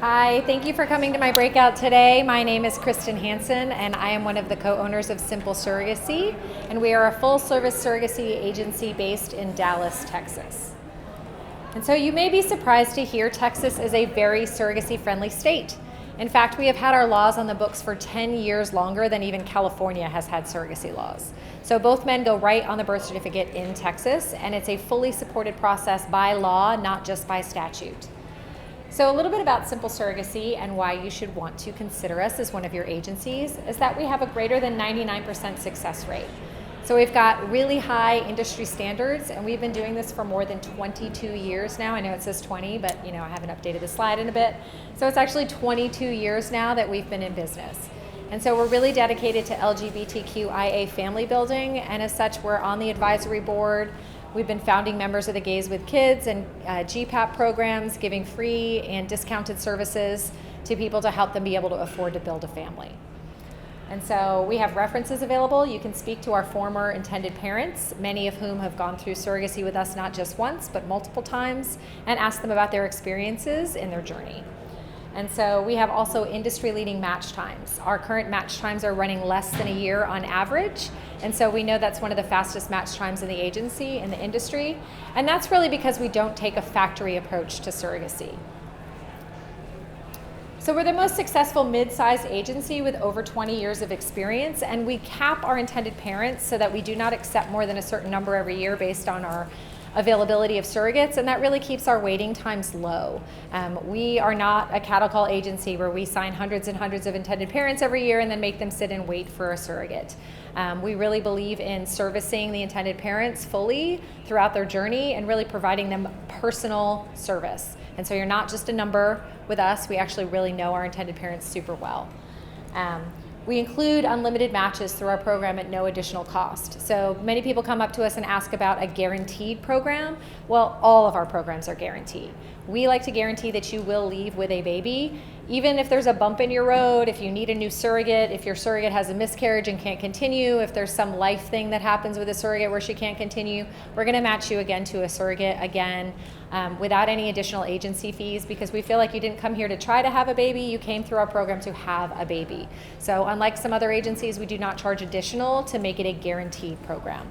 Hi, thank you for coming to my breakout today. My name is Kristen Hansen, and I am one of the co-owners of Simple Surrogacy, and we are a full-service surrogacy agency based in Dallas, Texas. And so you may be surprised to hear Texas is a very surrogacy-friendly state. In fact, we have had our laws on the books for 10 years longer than even California has had surrogacy laws. So both men go right on the birth certificate in Texas, and it's a fully supported process by law, not just by statute. So a little bit about Simple Surrogacy and why you should want to consider us as one of your agencies is that we have a greater than 99% success rate. So we've got really high industry standards, and we've been doing this for more than 22 years now. I know it says 20, but I haven't updated the slide in a bit. So it's actually 22 years now that we've been in business. And so we're really dedicated to LGBTQIA family building, and as such, we're on the advisory board. We've been founding members of the Gays with Kids and GPAP programs, giving free and discounted services to people to help them be able to afford to build a family. And so we have references available. You can speak to our former intended parents, many of whom have gone through surrogacy with us not just once, but multiple times, and ask them about their experiences in their journey. And so we have also industry-leading match times. Our current match times are running less than a year on average, and so we know that's one of the fastest match times in the agency, in the industry, and that's really because we don't take a factory approach to surrogacy. So we're the most successful mid-sized agency with over 20 years of experience, and we cap our intended parents so that we do not accept more than a certain number every year based on our availability of surrogates, and that really keeps our waiting times low. We are not a cattle call agency where we sign hundreds and hundreds of intended parents every year and then make them sit and wait for a surrogate. We really believe in servicing the intended parents fully throughout their journey and really providing them personal service. And so you're not just a number with us, we actually really know our intended parents super well. We include unlimited matches through our program at no additional cost. So many people come up to us and ask about a guaranteed program. Well, all of our programs are guaranteed. We like to guarantee that you will leave with a baby. Even if there's a bump in your road, if you need a new surrogate, if your surrogate has a miscarriage and can't continue, if there's some life thing that happens with a surrogate where she can't continue, we're gonna match you again to a surrogate again without any additional agency fees, because we feel like you didn't come here to try to have a baby, you came through our program to have a baby. So unlike some other agencies, we do not charge additional to make it a guaranteed program.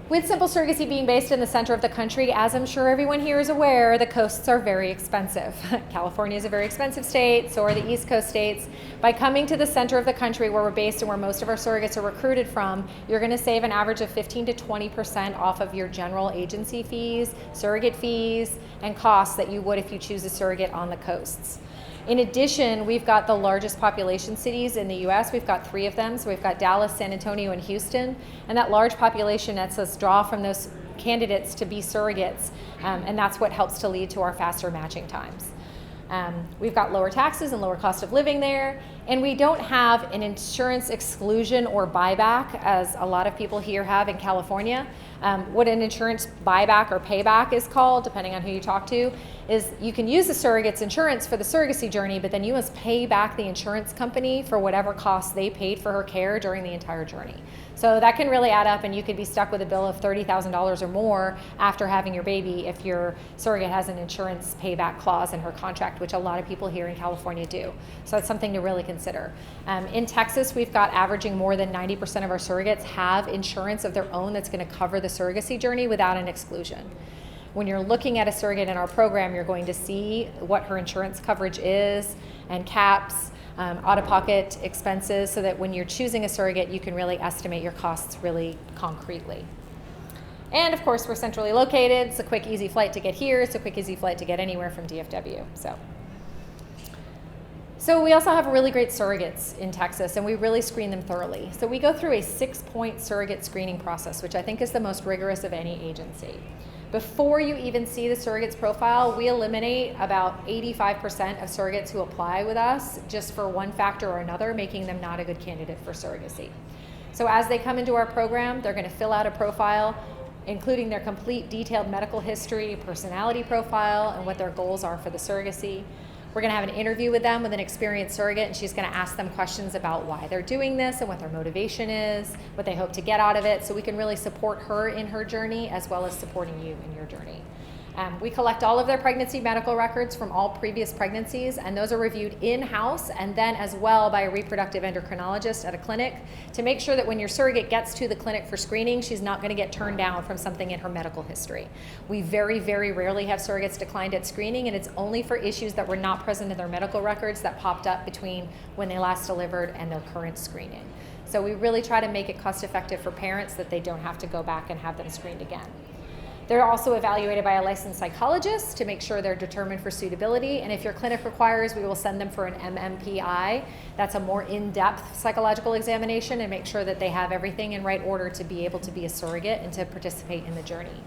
With Simple Surrogacy being based in the center of the country, as I'm sure everyone here is aware, the coasts are very expensive. California is a very expensive state, so are the East Coast states. By coming to the center of the country where we're based and where most of our surrogates are recruited from, you're gonna save an average of 15 to 20% off of your general agency fees, surrogate fees, and costs that you would if you choose a surrogate on the coasts. In addition, we've got the largest population cities in the US. We've got 3 of them. So we've got Dallas, San Antonio, and Houston. And that large population lets us draw from those candidates to be surrogates. And that's what helps to lead to our faster matching times. We've got lower taxes and lower cost of living there. And we don't have an insurance exclusion or buyback, as a lot of people here have in California. What an insurance buyback or payback is called, depending on who you talk to, is you can use the surrogate's insurance for the surrogacy journey, but then you must pay back the insurance company for whatever costs they paid for her care during the entire journey. So that can really add up, and you could be stuck with a bill of $30,000 or more after having your baby if your surrogate has an insurance payback clause in her contract, which a lot of people here in California do. So that's something to really consider. In Texas, we've got averaging more than 90% of our surrogates have insurance of their own that's going to cover the surrogacy journey without an exclusion. When you're looking at a surrogate in our program, you're going to see what her insurance coverage is and caps, out-of-pocket expenses, so that when you're choosing a surrogate, you can really estimate your costs really concretely. And of course, we're centrally located. It's a quick, easy flight to get here. It's a quick, easy flight to get anywhere from DFW. So we also have really great surrogates in Texas, and we really screen them thoroughly. So we go through a 6-point surrogate screening process, which I think is the most rigorous of any agency. Before you even see the surrogate's profile, we eliminate about 85% of surrogates who apply with us just for one factor or another, making them not a good candidate for surrogacy. So as they come into our program, they're going to fill out a profile, including their complete detailed medical history, personality profile, and what their goals are for the surrogacy. We're going to have an interview with them with an experienced surrogate, and she's going to ask them questions about why they're doing this and what their motivation is, what they hope to get out of it, so we can really support her in her journey as well as supporting you in your journey. We collect all of their pregnancy medical records from all previous pregnancies, and those are reviewed in-house and then as well by a reproductive endocrinologist at a clinic to make sure that when your surrogate gets to the clinic for screening, she's not going to get turned down from something in her medical history. We very, very rarely have surrogates declined at screening, and it's only for issues that were not present in their medical records that popped up between when they last delivered and their current screening. So we really try to make it cost effective for parents that they don't have to go back and have them screened again. They're also evaluated by a licensed psychologist to make sure they're determined for suitability. And if your clinic requires, we will send them for an MMPI. That's a more in-depth psychological examination and make sure that they have everything in right order to be able to be a surrogate and to participate in the journey.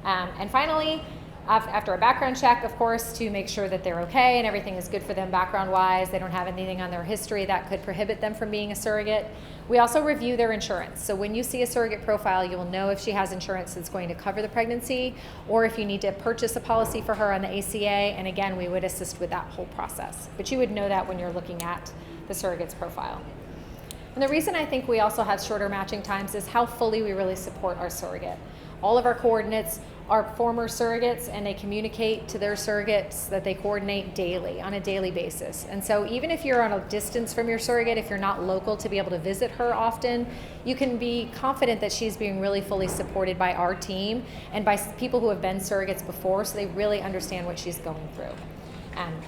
And finally, after a background check, of course, to make sure that they're okay and everything is good for them background-wise, they don't have anything on their history that could prohibit them from being a surrogate. We also review their insurance. So when you see a surrogate profile, you will know if she has insurance that's going to cover the pregnancy or if you need to purchase a policy for her on the ACA. And again, we would assist with that whole process. But you would know that when you're looking at the surrogate's profile. And the reason I think we also have shorter matching times is how fully we really support our surrogate. All of our coordinates are former surrogates, and they communicate to their surrogates that they coordinate daily, on a daily basis. And so even if you're on a distance from your surrogate, if you're not local to be able to visit her often, you can be confident that she's being really fully supported by our team and by people who have been surrogates before, so they really understand what she's going through.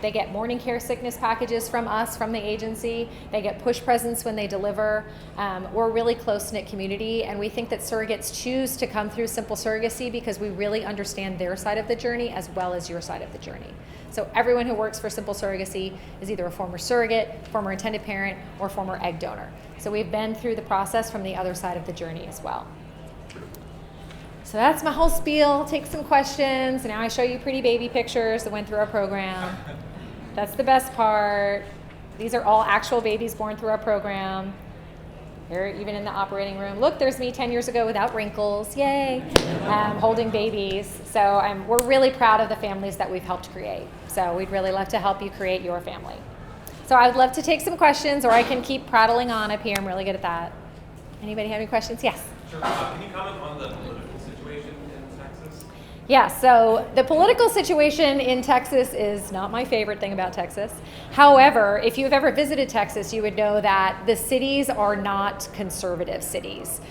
They get morning care sickness packages from us, from the agency. They get push presents when they deliver. We're a really close-knit community, and we think that surrogates choose to come through Simple Surrogacy because we really understand their side of the journey as well as your side of the journey. So everyone who works for Simple Surrogacy is either a former surrogate, former intended parent, or former egg donor. So we've been through the process from the other side of the journey as well. So that's my whole spiel. Take some questions. Now I show you pretty baby pictures that went through our program. That's the best part. These are all actual babies born through our program. They're even in the operating room. Look, there's me 10 years ago without wrinkles. Yay. Holding babies. So we're really proud of the families that we've helped create. So we'd really love to help you create your family. So I would love to take some questions, or I can keep prattling on up here. I'm really good at that. Anybody have any questions? Yes. Sure. Can you comment on the political situation in Texas? Yeah, so the political situation in Texas is not my favorite thing about Texas. However, if you've ever visited Texas, you would know that the cities are not conservative cities.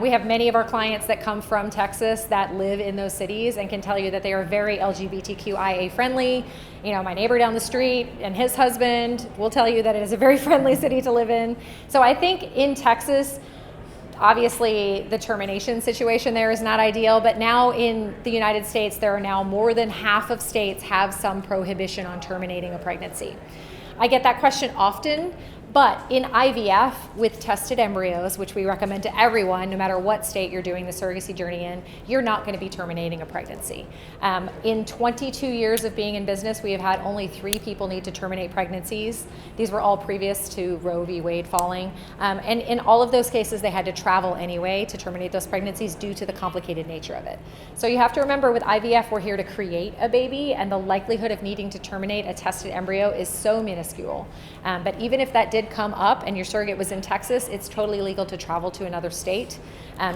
We have many of our clients that come from Texas that live in those cities and can tell you that they are very LGBTQIA friendly. You know, my neighbor down the street and his husband will tell you that it is a very friendly city to live in. So I think in Texas, obviously, the termination situation there is not ideal, but now in the United States, there are now more than half of states have some prohibition on terminating a pregnancy. I get that question often, but in IVF with tested embryos, which we recommend to everyone, no matter what state you're doing the surrogacy journey in, you're not going to be terminating a pregnancy. In 22 years of being in business, we have had only 3 people need to terminate pregnancies. These were all previous to Roe v. Wade falling. And in all of those cases, they had to travel anyway to terminate those pregnancies due to the complicated nature of it. So you have to remember with IVF, we're here to create a baby, and the likelihood of needing to terminate a tested embryo is so minuscule. But even if that did come up and your surrogate was in Texas, it's totally legal to travel to another state.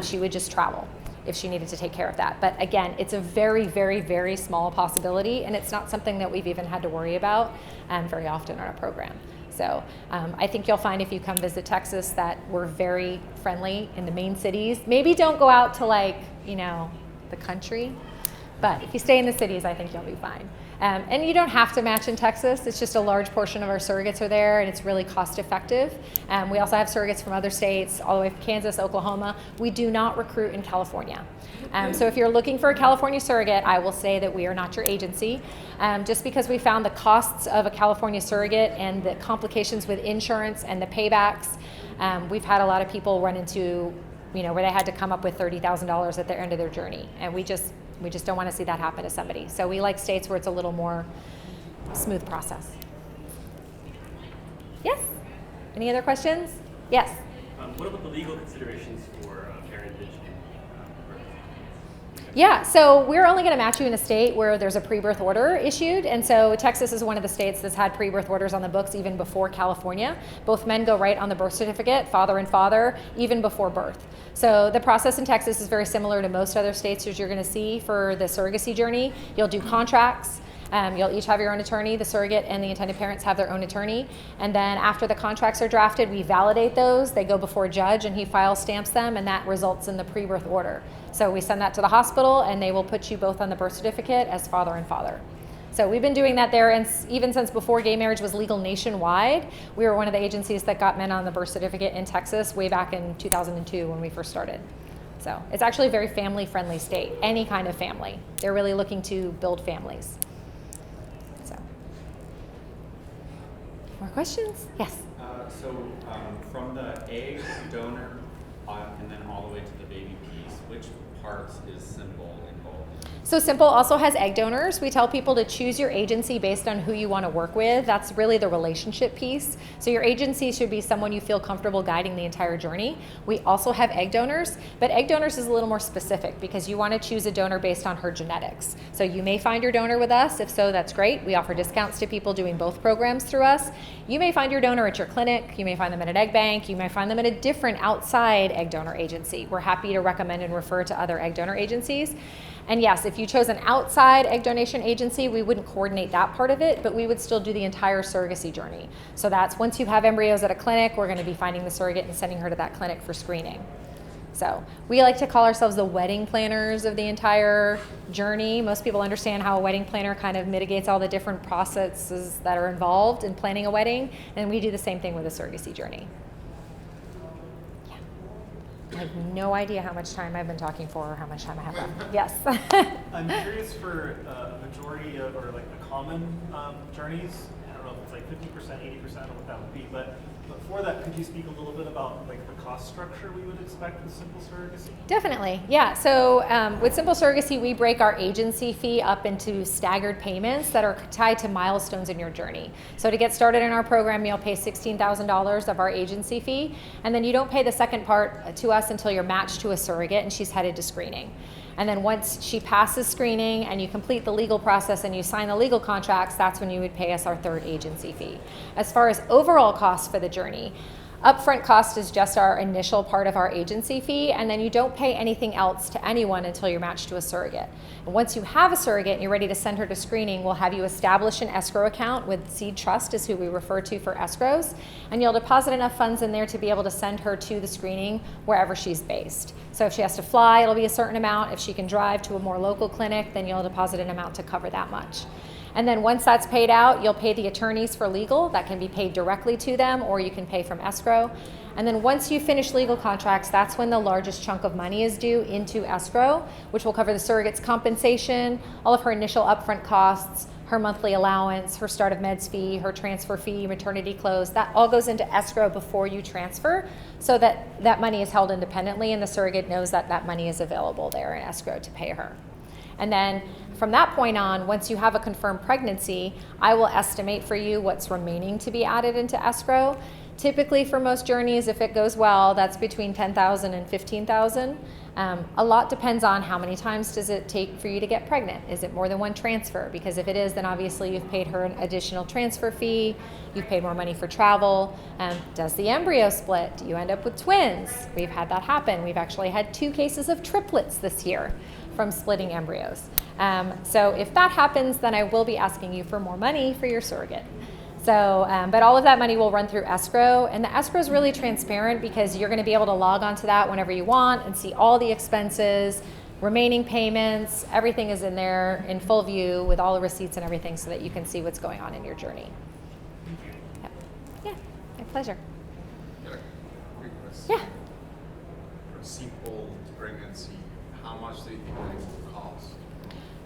She would just travel if she needed to take care of that. But again, it's a very, very, very small possibility, and it's not something that we've even had to worry about very often in our program. So I think you'll find if you come visit Texas that we're very friendly in the main cities. Maybe don't go out to the country, but if you stay in the cities, I think you'll be fine. And you don't have to match in Texas. It's just a large portion of our surrogates are there, and it's really cost effective. We also have surrogates from other states, all the way from Kansas, Oklahoma. We do not recruit in California. So if you're looking for a California surrogate, I will say that we are not your agency. Just because we found the costs of a California surrogate and the complications with insurance and the paybacks, we've had a lot of people run into, where they had to come up with $30,000 at the end of their journey. And we just don't want to see that happen to somebody. So we like states where it's a little more smooth process. Yes? Any other questions? Yes? What about the legal considerations for parentage in Yeah, so we're only going to match you in a state where there's a pre-birth order issued. And so Texas is one of the states that's had pre-birth orders on the books even before California. Both men go right on the birth certificate, father and father, even before birth. So the process in Texas is very similar to most other states as you're going to see for the surrogacy journey. You'll do contracts. You'll each have your own attorney. The surrogate and the intended parents have their own attorney. And then after the contracts are drafted, we validate those. They go before a judge and he file stamps them, and that results in the pre-birth order. So we send that to the hospital and they will put you both on the birth certificate as father and father. So we've been doing that there, and even since before gay marriage was legal nationwide, we were one of the agencies that got men on the birth certificate in Texas way back in 2002 when we first started. So it's actually a very family-friendly state, any kind of family. They're really looking to build families. More questions? Yes. From the egg donor and then all the way to the baby piece, which parts is simple involved in? So Simple also has egg donors. We tell people to choose your agency based on who you want to work with. That's really the relationship piece. So your agency should be someone you feel comfortable guiding the entire journey. We also have egg donors, but egg donors is a little more specific because you want to choose a donor based on her genetics. So you may find your donor with us. If so, that's great. We offer discounts to people doing both programs through us. You may find your donor at your clinic. You may find them at an egg bank. You may find them at a different outside egg donor agency. We're happy to recommend and refer to other egg donor agencies. And yes, if you chose an outside egg donation agency, we wouldn't coordinate that part of it, but we would still do the entire surrogacy journey. So that's once you have embryos at a clinic, we're going to be finding the surrogate and sending her to that clinic for screening. So we like to call ourselves the wedding planners of the entire journey. Most people understand how a wedding planner kind of mitigates all the different processes that are involved in planning a wedding, and we do the same thing with the surrogacy journey. I have no idea how much time I've been talking for or how much time I have left. Yes. I'm curious for a majority of, or like the common journeys, I don't know if it's like 50%, 80%, I don't know what that would be, but for that, could you speak a little bit about like the cost structure we would expect with simple surrogacy? Definitely, yeah. So with simple surrogacy, we break our agency fee up into staggered payments that are tied to milestones in your journey. So to get started in our program, you'll pay $16,000 of our agency fee, and then you don't pay the second part to us until you're matched to a surrogate and she's headed to screening. And then once she passes screening and you complete the legal process and you sign the legal contracts, that's when you would pay us our third agency fee. As far as overall cost for the journey, upfront cost is just our initial part of our agency fee, and then you don't pay anything else to anyone until you're matched to a surrogate. And once you have a surrogate and you're ready to send her to screening, we'll have you establish an escrow account with Seed Trust is who we refer to for escrows, and you'll deposit enough funds in there to be able to send her to the screening wherever she's based. So if she has to fly, it'll be a certain amount. If she can drive to a more local clinic, then you'll deposit an amount to cover that much. And then once that's paid out, you'll pay the attorneys for legal. That can be paid directly to them, or you can pay from escrow. And then once you finish legal contracts, that's when the largest chunk of money is due into escrow, which will cover the surrogate's compensation, all of her initial upfront costs, her monthly allowance, her start of meds fee, her transfer fee, maternity clothes. That all goes into escrow before you transfer, so that that money is held independently and the surrogate knows that that money is available there in escrow to pay her. And then from that point on, once you have a confirmed pregnancy, I will estimate for you what's remaining to be added into escrow. Typically for most journeys, if it goes well, that's between $10,000 and $15,000. A lot depends on how many times does it take for you to get pregnant. Is it more than one transfer? Because if it is, then obviously you've paid her an additional transfer fee, you've paid more money for travel. Does the embryo split? Do you end up with twins? We've had that happen. We've actually had 2 cases of triplets this year from splitting embryos. So if that happens, then I will be asking you for more money for your surrogate. So, but all of that money will run through escrow, and the escrow is really transparent because you're going to be able to log onto that whenever you want and see all the expenses, remaining payments, everything is in there in full view with all the receipts and everything so that you can see what's going on in your journey. Yep. Yeah, my pleasure. Got a quick question. Yeah. For a simple pregnancy, how much do you think it will cost?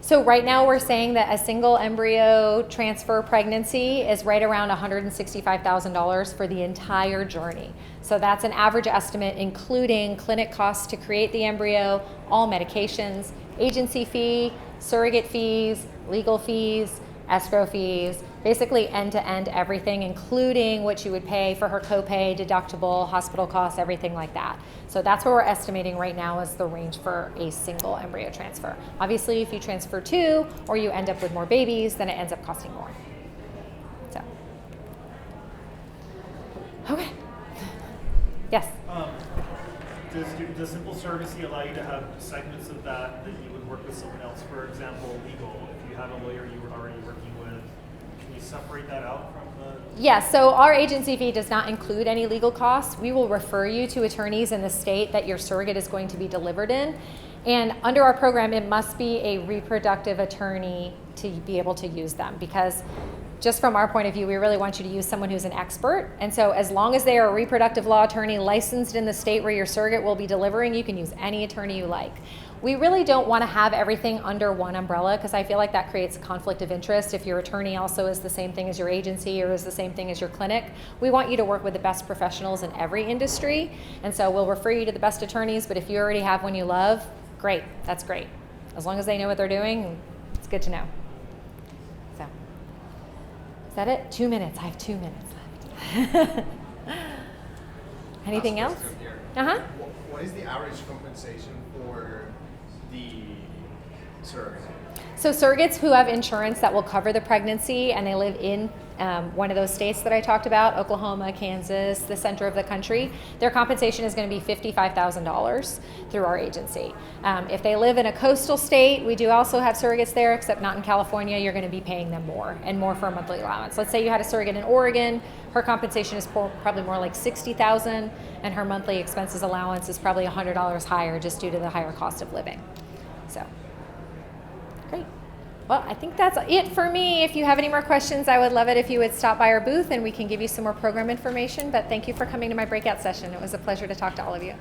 So right now we're saying that a single embryo transfer pregnancy is right around $165,000 for the entire journey. So that's an average estimate, including clinic costs to create the embryo, all medications, agency fee, surrogate fees, legal fees, escrow fees, basically end-to-end everything, including what you would pay for her copay, deductible, hospital costs, everything like that. So that's what we're estimating right now as the range for a single embryo transfer. Obviously, if you transfer 2 or you end up with more babies, then it ends up costing more. So, okay. Yes? Does simple surrogacy allow you to have segments of that you would work with someone else? For example, legal. If you have a lawyer you were already working with, can you separate that out from the? Yes, so our agency fee does not include any legal costs. We will refer you to attorneys in the state that your surrogate is going to be delivered in. And under our program, it must be a reproductive attorney to be able to use them, because just from our point of view, we really want you to use someone who's an expert. And so as long as they are a reproductive law attorney licensed in the state where your surrogate will be delivering, you can use any attorney you like. We really don't want to have everything under one umbrella, because I feel like that creates a conflict of interest if your attorney also is the same thing as your agency or is the same thing as your clinic. We want you to work with the best professionals in every industry. And so we'll refer you to the best attorneys, but if you already have one you love, great, that's great. As long as they know what they're doing, it's good to know. So, is that it? 2 minutes. I have 2 minutes left. Anything else? Uh-huh. What is the average compensation for the surrogate? So surrogates who have insurance that will cover the pregnancy and they live in one of those states that I talked about, Oklahoma, Kansas, the center of the country, their compensation is going to be $55,000 through our agency. If they live in a coastal state, we do also have surrogates there, except not in California. You're going to be paying them more and more for a monthly allowance. Let's say you had a surrogate in Oregon, her compensation is probably more like $60,000, and her monthly expenses allowance is probably $100 higher just due to the higher cost of living. So, great. Well, I think that's it for me. If you have any more questions, I would love it if you would stop by our booth and we can give you some more program information. But thank you for coming to my breakout session. It was a pleasure to talk to all of you.